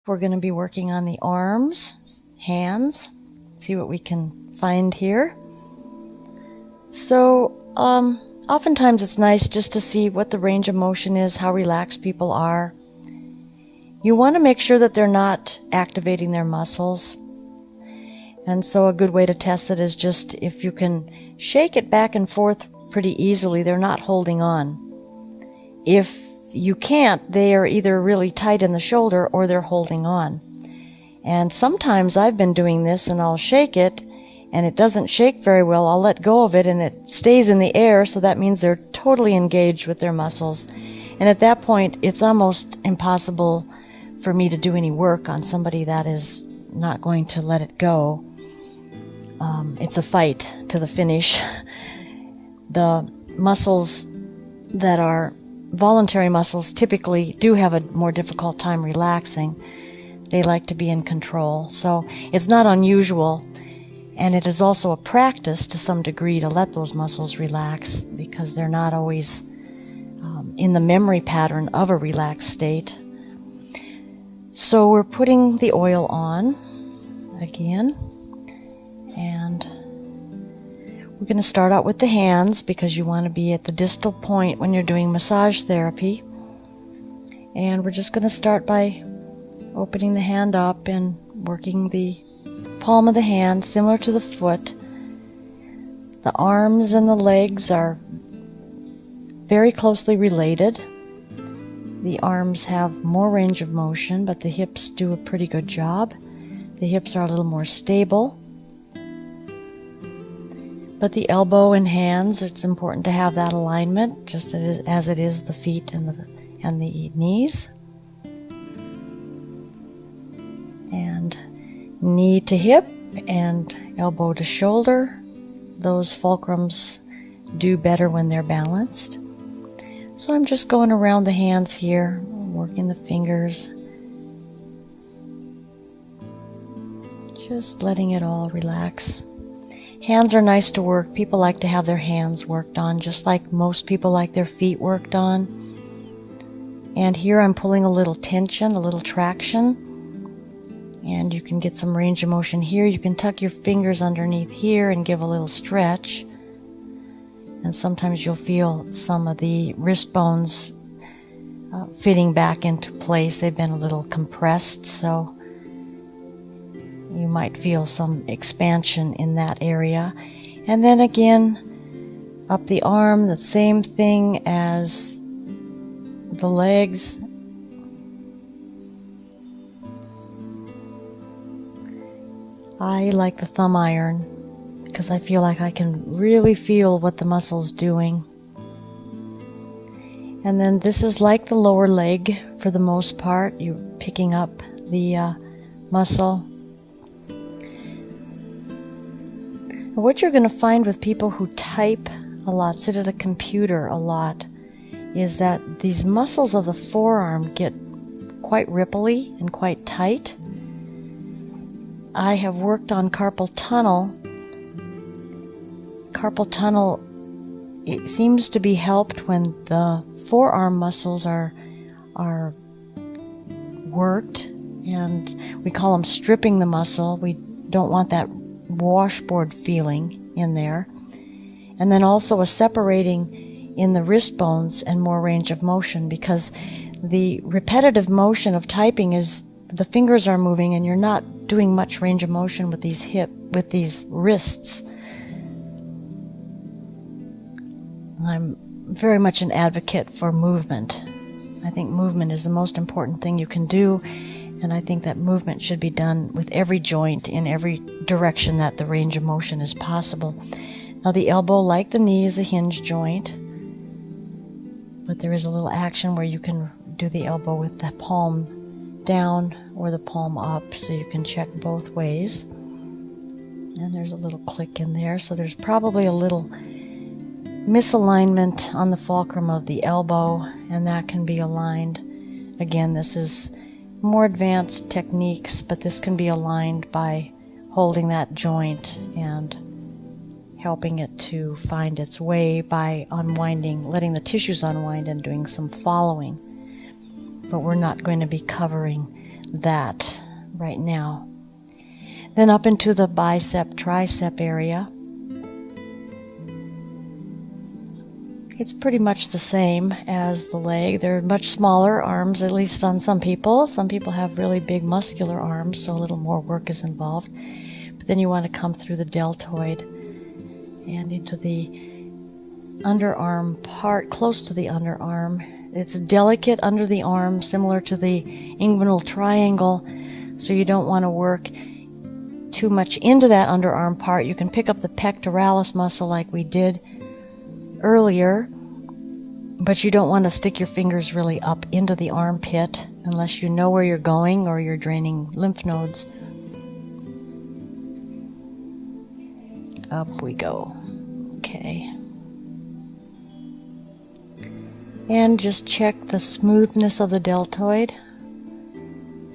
We're going to be working on the arms, hands, see what we can find here. So, oftentimes it's nice just to see what the range of motion is, how relaxed people are. You want to make sure that they're not activating their muscles. And so a good way to test it is just if you can shake it back and forth pretty easily, they're not holding on. If you can't, they are either really tight in the shoulder or they're holding on. And sometimes I've been doing this and I'll shake it and it doesn't shake very well. I'll let go of it and it stays in the air, so that means they're totally engaged with their muscles. And at that point, it's almost impossible for me to do any work on somebody that is not going to let it go. It's a fight to the finish. The muscles that are voluntary muscles typically do have a more difficult time relaxing. They like to be in control. So it's not unusual, and it is also a practice to some degree to let those muscles relax, because they're not always in the memory pattern of a relaxed state. So we're putting the oil on again, and we're going to start out with the hands because you want to be at the distal point when you're doing massage therapy. And we're just going to start by opening the hand up and working the palm of the hand similar to the foot. The arms and the legs are very closely related. The arms have more range of motion, but the hips do a pretty good job. The hips are a little more stable. But the elbow and hands, it's important to have that alignment, just as it is the feet and the knees. And knee to hip and elbow to shoulder. Those fulcrums do better when they're balanced. So I'm just going around the hands here, working the fingers. Just letting it all relax. Hands are nice to work. People like to have their hands worked on, just like most people like their feet worked on. And here I'm pulling a little tension, a little traction. And you can get some range of motion here. You can tuck your fingers underneath here and give a little stretch. And sometimes you'll feel some of the wrist bones fitting back into place. They've been a little compressed, so you might feel some expansion in that area. And then again, up the arm, the same thing as the legs. I like the thumb iron because I feel like I can really feel what the muscle's doing. And then this is like the lower leg for the most part. You're picking up the muscle. What you're going to find with people who type a lot, sit at a computer a lot, is that these muscles of the forearm get quite ripply and quite tight. I have worked on carpal tunnel. Carpal tunnel, it seems to be helped when the forearm muscles are worked, and we call them stripping the muscle. We don't want that washboard feeling in there. And then also a separating in the wrist bones and more range of motion, because the repetitive motion of typing is the fingers are moving and you're not doing much range of motion with these wrists. I'm very much an advocate for movement. I think movement is the most important thing you can do. And I think that movement should be done with every joint in every direction that the range of motion is possible. Now the elbow, like the knee, is a hinge joint, but there is a little action where you can do the elbow with the palm down or the palm up, so you can check both ways. And there's a little click in there, so there's probably a little misalignment on the fulcrum of the elbow, and that can be aligned. Again, this is more advanced techniques, but this can be aligned by holding that joint and helping it to find its way by unwinding, letting the tissues unwind and doing some following. But we're not going to be covering that right now. Then up into the bicep, tricep area. It's pretty much the same as the leg. They're much smaller arms, at least on some people. Some people have really big muscular arms, so a little more work is involved. But then you want to come through the deltoid and into the underarm part, close to the underarm. It's delicate under the arm, similar to the inguinal triangle, so you don't want to work too much into that underarm part. You can pick up the pectoralis muscle like we did earlier, but you don't want to stick your fingers really up into the armpit unless you know where you're going or you're draining lymph nodes. Up we go. Okay. And just check the smoothness of the deltoid.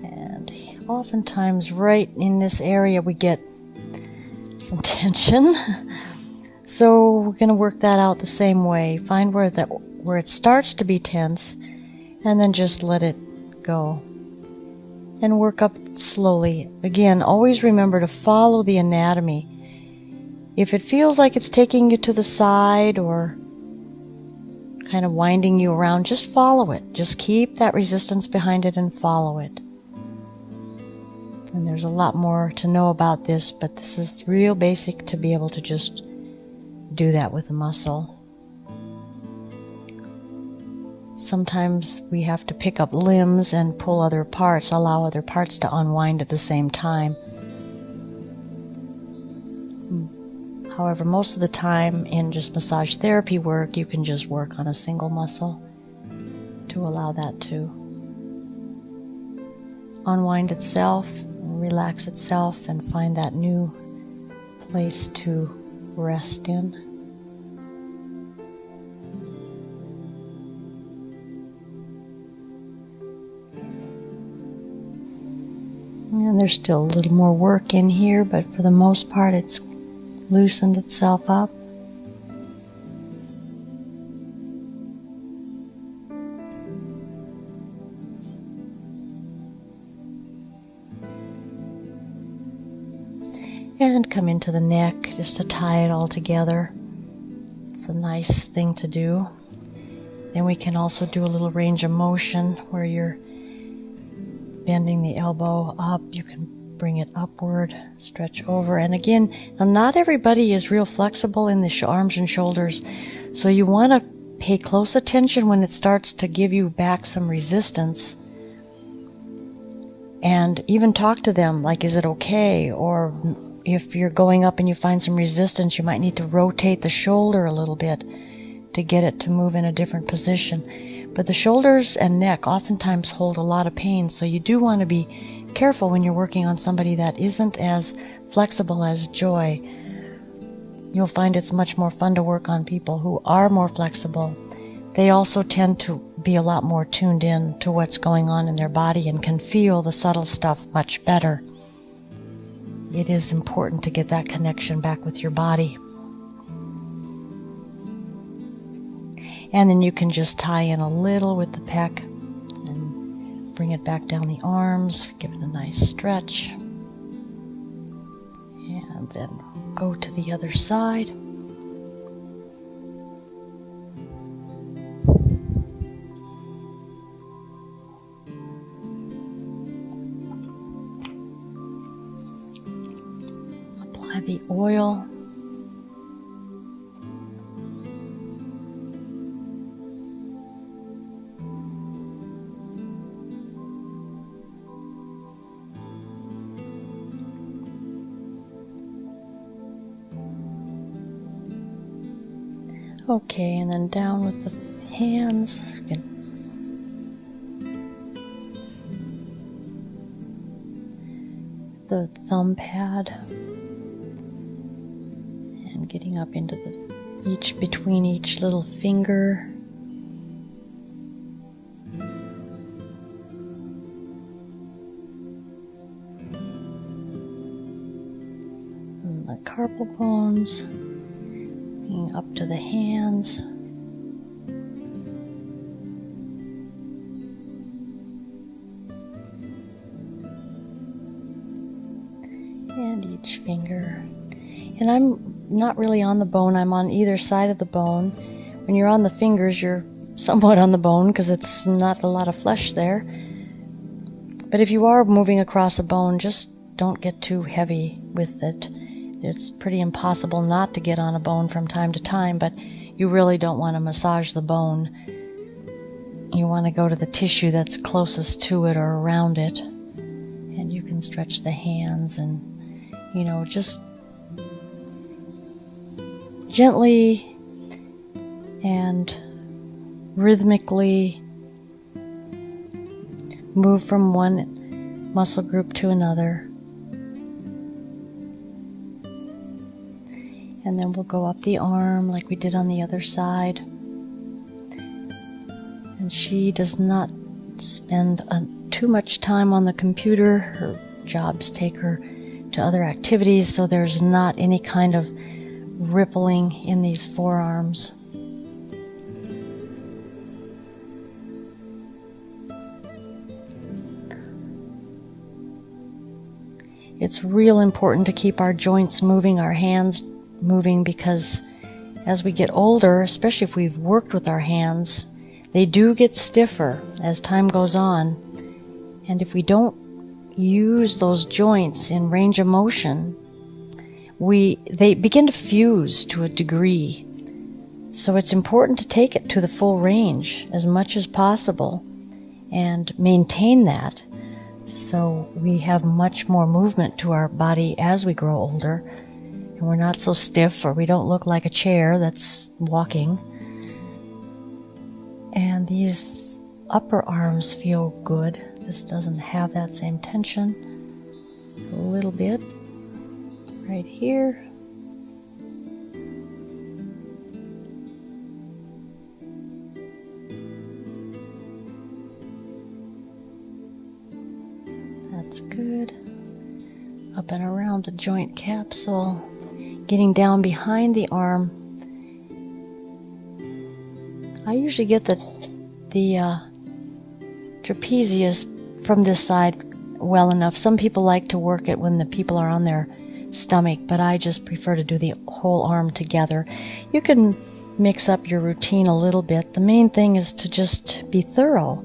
And oftentimes right in this area we get some tension. So we're going to work that out the same way. Find where it starts to be tense, and then just let it go. And work up slowly. Again, always remember to follow the anatomy. If it feels like it's taking you to the side or kind of winding you around, just follow it. Just keep that resistance behind it and follow it. And there's a lot more to know about this, but this is real basic to be able to just do that with a muscle. Sometimes we have to pick up limbs and pull other parts, allow other parts to unwind at the same time. However, most of the time in just massage therapy work, you can just work on a single muscle to allow that to unwind itself, relax itself, and find that new place to rest in. And there's still a little more work in here, but for the most part it's loosened itself up. And come into the neck just to tie it all together. It's a nice thing to do. Then we can also do a little range of motion where you're bending the elbow up. You can bring it upward, stretch over. And again, now not everybody is real flexible in the arms and shoulders, so you want to pay close attention when it starts to give you back some resistance. And even talk to them, like, is it okay? Or if you're going up and you find some resistance, you might need to rotate the shoulder a little bit to get it to move in a different position. But the shoulders and neck oftentimes hold a lot of pain, so you do want to be careful when you're working on somebody that isn't as flexible as Joy. You'll find it's much more fun to work on people who are more flexible. They also tend to be a lot more tuned in to what's going on in their body and can feel the subtle stuff much better. It is important to get that connection back with your body. And then you can just tie in a little with the pec and bring it back down the arms, give it a nice stretch. And then go to the other side. Apply the oil. Okay, and then down with the hands. The thumb pad. And getting up into between each little finger. And the carpal bones. Up to the hands. And each finger. And I'm not really on the bone, I'm on either side of the bone. When you're on the fingers, you're somewhat on the bone because it's not a lot of flesh there. But if you are moving across a bone, just don't get too heavy with it. It's pretty impossible not to get on a bone from time to time, but you really don't want to massage the bone. You want to go to the tissue that's closest to it or around it. And you can stretch the hands and, just gently and rhythmically move from one muscle group to another. And then we'll go up the arm like we did on the other side. And she does not spend too much time on the computer. Her jobs take her to other activities, so there's not any kind of rippling in these forearms. It's real important to keep our joints moving, our hands moving, because as we get older, especially if we've worked with our hands, they do get stiffer as time goes on. And if we don't use those joints in range of motion, they begin to fuse to a degree. So it's important to take it to the full range as much as possible and maintain that, so we have much more movement to our body as we grow older, and we're not so stiff, or we don't look like a chair that's walking. And these upper arms feel good. This doesn't have that same tension. A little bit right here. That's good. Up and around the joint capsule, getting down behind the arm. I usually get the trapezius from this side well enough. Some people like to work it when the people are on their stomach, but I just prefer to do the whole arm together. You can mix up your routine a little bit. The main thing is to just be thorough.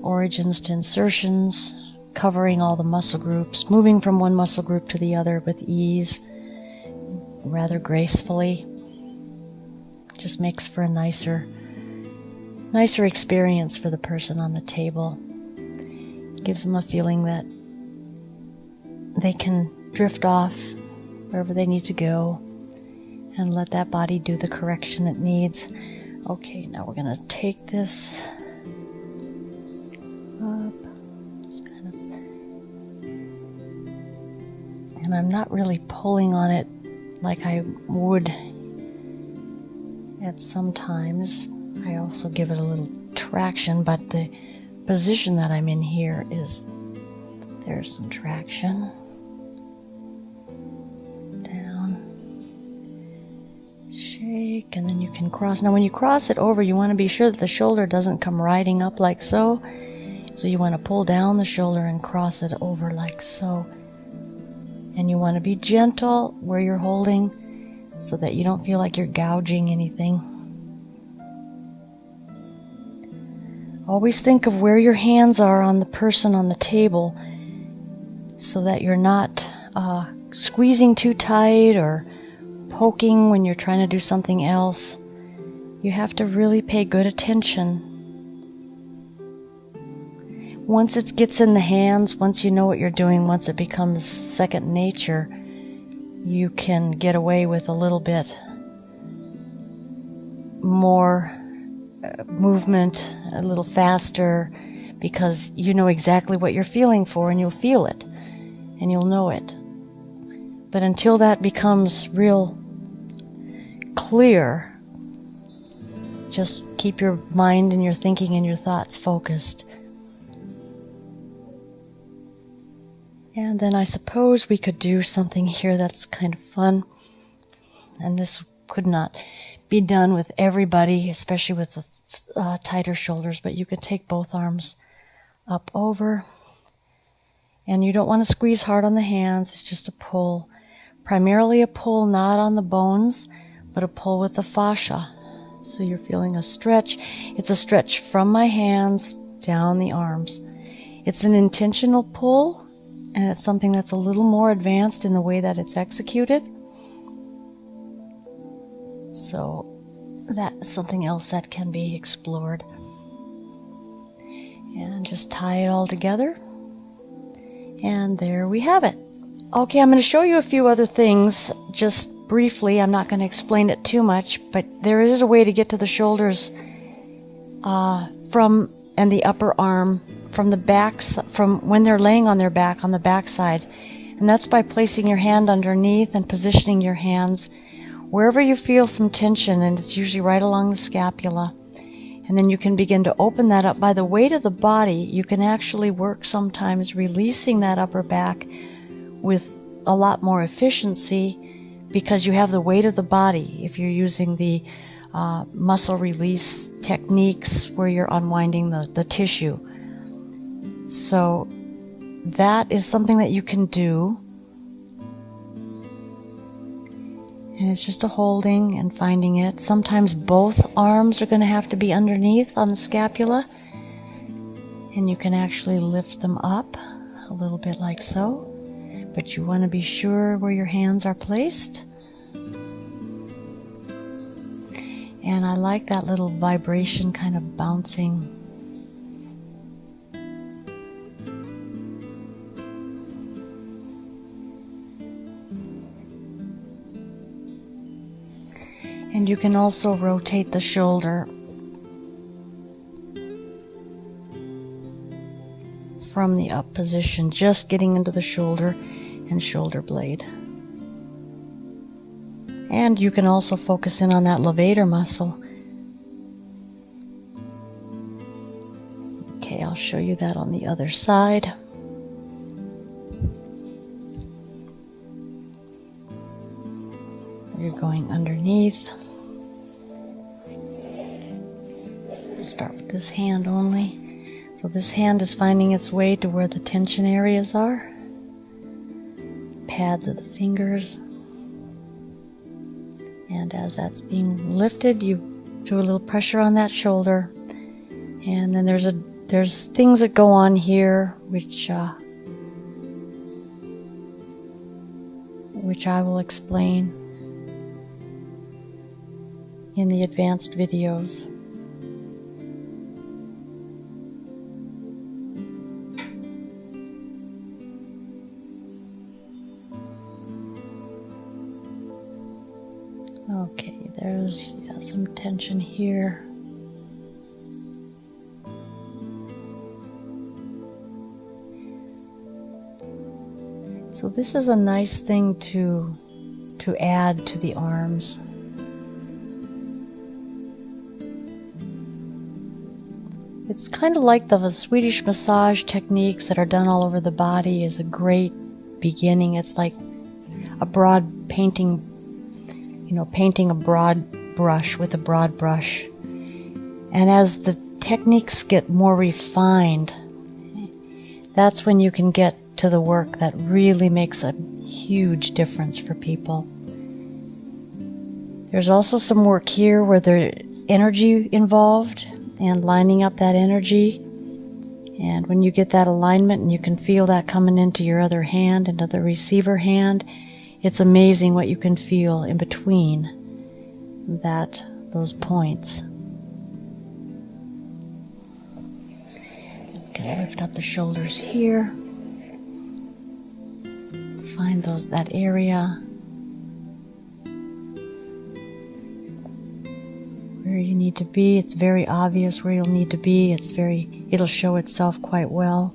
Origins to insertions, covering all the muscle groups, moving from one muscle group to the other with ease, rather gracefully. Just makes for a nicer experience for the person on the table. Gives them a feeling that they can drift off wherever they need to go and let that body do the correction it needs. Okay, now we're going to take this up. Just kind of, and I'm not really pulling on it like I would at some times. I also give it a little traction, but the position that I'm in here is, there's some traction. Down. Shake, and then you can cross. Now when you cross it over, you want to be sure that the shoulder doesn't come riding up like so. So you want to pull down the shoulder and cross it over like so. And you want to be gentle where you're holding so that you don't feel like you're gouging anything. Always think of where your hands are on the person on the table so that you're not squeezing too tight or poking when you're trying to do something else. You have to really pay good attention. Once it gets in the hands, once you know what you're doing, once it becomes second nature, you can get away with a little bit more movement, a little faster, because you know exactly what you're feeling for, and you'll feel it and you'll know it. But until that becomes real clear, just keep your mind and your thinking and your thoughts focused. And then I suppose we could do something here that's kind of fun, and this could not be done with everybody, especially with the tighter shoulders, but you could take both arms up over And you don't want to squeeze hard on the hands. It's just a pull. Primarily a pull not on the bones, but a pull with the fascia. So you're feeling a stretch. It's a stretch from my hands down the arms. It's an intentional pull, and it's something that's a little more advanced in the way that it's executed. So that's something else that can be explored. And just tie it all together. And there we have it. Okay, I'm going to show you a few other things just briefly. I'm not going to explain it too much, but there is a way to get to the shoulders and the upper arm from the back, from when they're laying on their back, on the back side. And that's by placing your hand underneath and positioning your hands wherever you feel some tension, and it's usually right along the scapula. And then you can begin to open that up. By the weight of the body, you can actually work sometimes releasing that upper back with a lot more efficiency because you have the weight of the body if you're using the muscle release techniques where you're unwinding the tissue. So that is something that you can do. And it's just a holding and finding it. Sometimes both arms are going to have to be underneath on the scapula. And you can actually lift them up a little bit like so. But you want to be sure where your hands are placed. And I like that little vibration kind of bouncing. And you can also rotate the shoulder from the up position, just getting into the shoulder and shoulder blade. And you can also focus in on that levator muscle. Okay, I'll show you that on the other side. You're going underneath. Start with this hand only. So this hand is finding its way to where the tension areas are. Pads of the fingers. And as that's being lifted, you do a little pressure on that shoulder. And then there's things that go on here which I will explain in the advanced videos. Okay, there's some tension here. So this is a nice thing to add to the arms. It's kind of like the Swedish massage techniques that are done all over the body is a great beginning. It's like a broad painting, painting a broad brush with a broad brush. And as the techniques get more refined, that's when you can get to the work that really makes a huge difference for people. There's also some work here where there's energy involved and lining up that energy. And when you get that alignment and you can feel that coming into your other hand, into the receiver hand, it's amazing what you can feel in between those points. Gonna lift up the shoulders here. Find that area where you need to be. It's very obvious where you'll need to be. It'll show itself quite well.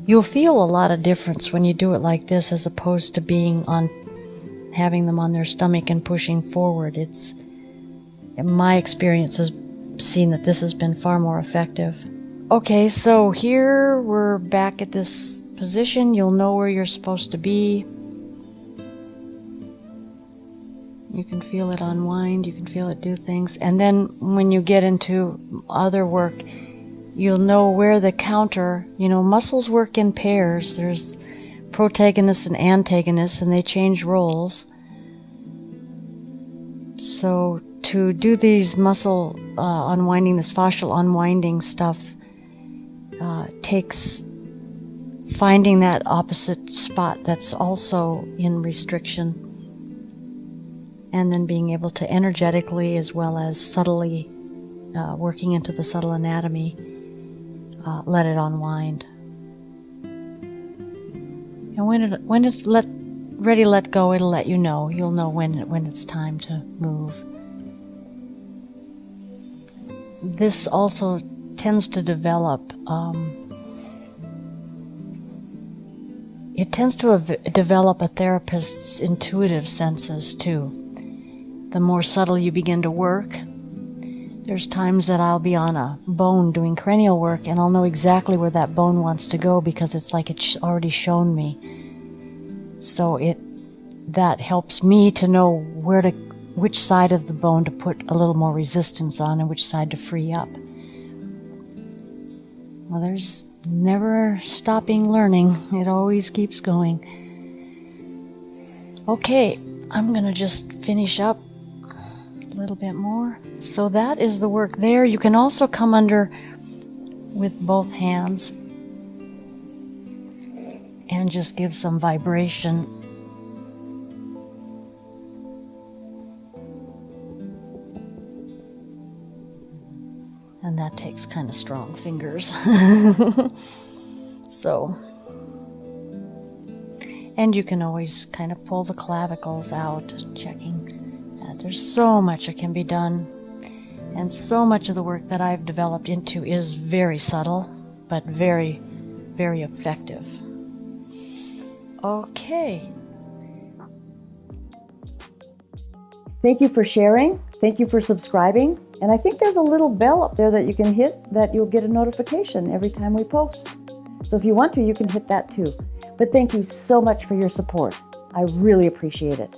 You'll feel a lot of difference when you do it like this as opposed to having them on their stomach and pushing forward. In my experience has seen that this has been far more effective. Okay, so here we're back at this position. You'll know where you're supposed to be. You can feel it unwind, you can feel it do things. And then when you get into other work, you'll know where the counter, muscles work in pairs. There's protagonists and antagonists, and they change roles. So to do these muscle unwinding, this fascial unwinding stuff, takes finding that opposite spot that's also in restriction, and then being able to energetically as well as subtly, working into the subtle anatomy, let it unwind. And when it's ready to let go, it'll let you know. You'll know when it's time to move. This also tends to develop. It tends to develop a therapist's intuitive senses too. The more subtle you begin to work, there's times that I'll be on a bone doing cranial work, and I'll know exactly where that bone wants to go because it's like it's already shown me. So that helps me to know which side of the bone to put a little more resistance on and which side to free up. Well, there's never stopping learning. It always keeps going. Okay, I'm going to just finish up a little bit more. So that is the work there. You can also come under with both hands and just give some vibration. And that takes kind of strong fingers. So, and you can always kind of pull the clavicles out, checking that there's so much that can be done. And so much of the work that I've developed into is very subtle, but very, very effective. Okay. Thank you for sharing. Thank you for subscribing. And I think there's a little bell up there that you can hit that you'll get a notification every time we post. So if you want to, you can hit that too. But thank you so much for your support. I really appreciate it.